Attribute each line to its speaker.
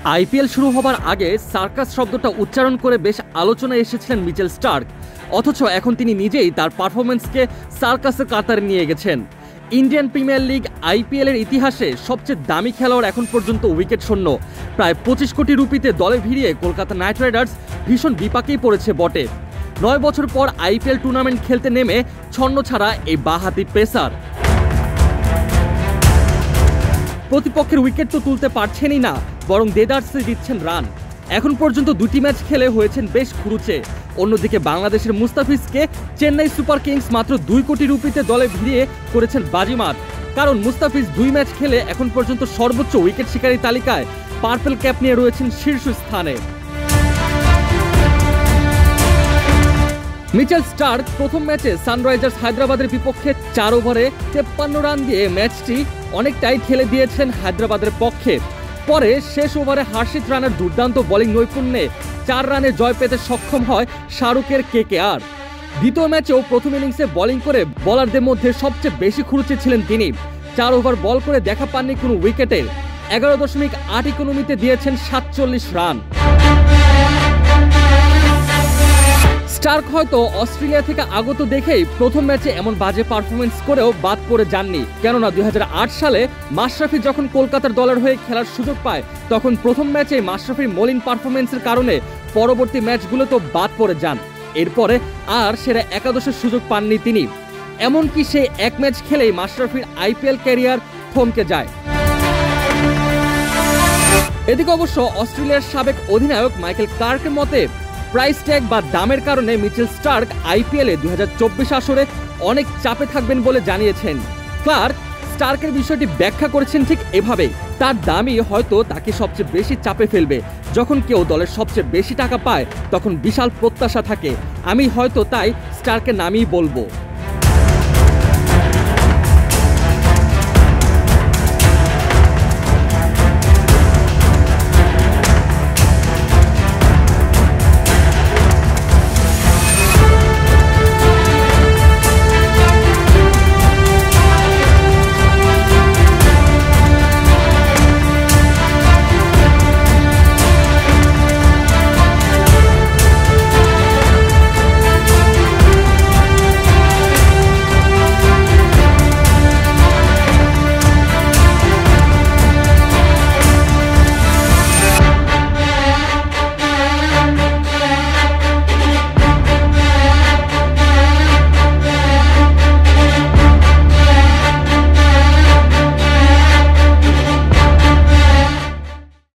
Speaker 1: IPL শুরু হবার আগে সার্কাস শব্দটা উচ্চারণ করে বেশ আলোচনায় এসেছিলেন মিচেল স্টার্ক, অথচ এখন তিনি নিজেই তার পারফরমেন্সকে সার্কাসের কাতারে নিয়ে গেছেন। ইন্ডিয়ান প্রিমিয়ার লিগ আইপিএল এর ইতিহাসে সবচেয়ে দামি খেলোয়াড় এখন পর্যন্ত উইকেট শূন্য। প্রায় 25 কোটি রুপিতে দলে ভিড়িয়ে কলকাতা নাইট রাইডার্স ভীষণ বিপাকেই পড়েছে বটে। 9 বছর পর আইপিএল টুর্নামেন্ট খেলতে নেমে ছন্ন ছাড়া এই বাঁহাতি পেসার প্রতিপক্ষের উইকেট তো তুলতে পারছেনই না, বরং দেদারসে দিচ্ছেন রান। এখন পর্যন্ত 2টি ম্যাচ খেলে হয়েছেন বেশ খুরুচে। অন্যদিকে বাংলাদেশের মুস্তাফিজকে চেন্নাই সুপার কিংস মাত্র 2 কোটি রুপিতে দলে ভিড়িয়ে করেছেন বাজিমাত। কারণ মুস্তাফিজ 2 ম্যাচ খেলে এখন পর্যন্ত সর্বোচ্চ উইকেট শিকারী তালিকায় পার্পল ক্যাপ নিয়ে রয়েছেন শীর্ষ স্থানে। মিচেল স্টার্ক প্রথম ম্যাচে সানরাইজার্স হায়দ্রাবাদের বিপক্ষে 4 ওভারে 53 রান দিয়ে ম্যাচটি অনেকটাই ঠেলে দিয়েছেন হায়দ্রাবাদের পক্ষে। পরে শেষ ওভারে হার্ষিত রানার দুর্দান্ত বোলিং নৈপুণ্যে 4 রানে জয় পেতে সক্ষম হয় শাহরুখের কেকেআর। দ্বিতীয় ম্যাচেও প্রথম ইনিংসে বোলিং করে বোলারদের মধ্যে সবচেয়ে বেশি খুঁড়ছে ছিলেন তিনি। 4 ওভার বল করে দেখা পাননি কোনো উইকেটের। 11.8 ইকোনমিতে দিয়েছেন 47 রান। স্টার্ক হয়তো অস্ট্রেলিয়া থেকে আগত দেখেই প্রথম ম্যাচে এমন বাজে পারফরমেন্স করেও বাদ পড়ে যাননি। কেননা 2008 সালে মাশরাফি যখন কলকাতার দলের হয়ে খেলার সুযোগ পায়, তখন প্রথম ম্যাচে মাশরাফির মলিন পারফরমেন্সের কারণে পরবর্তী ম্যাচগুলো তো বাদ পড়ে যান। এরপরে আর সেরা একাদশের সুযোগ পাননি তিনি। এমনকি সেই এক ম্যাচ খেলেই মাশরাফির আইপিএল ক্যারিয়ার থমকে যায়। এদিকে অবশ্য অস্ট্রেলিয়ার সাবেক অধিনায়ক মাইকেল ক্লার্কের মতে প্রাইস ট্যাগ বা দামের কারণে মিচেল স্টার্ক আইপিএলে 2024 আসরে অনেক চাপে থাকবেন বলে জানিয়েছেন। ক্লার্ক স্টার্কের বিষয়টি ব্যাখ্যা করেছেন ঠিক এভাবে, তার দামই হয়তো তাকে সবচেয়ে বেশি চাপে ফেলবে। যখন কেউ দলের সবচেয়ে বেশি টাকা পায় তখন বিশাল প্রত্যাশা থাকে। আমি হয়তো তাই স্টার্কের নামই বলবো।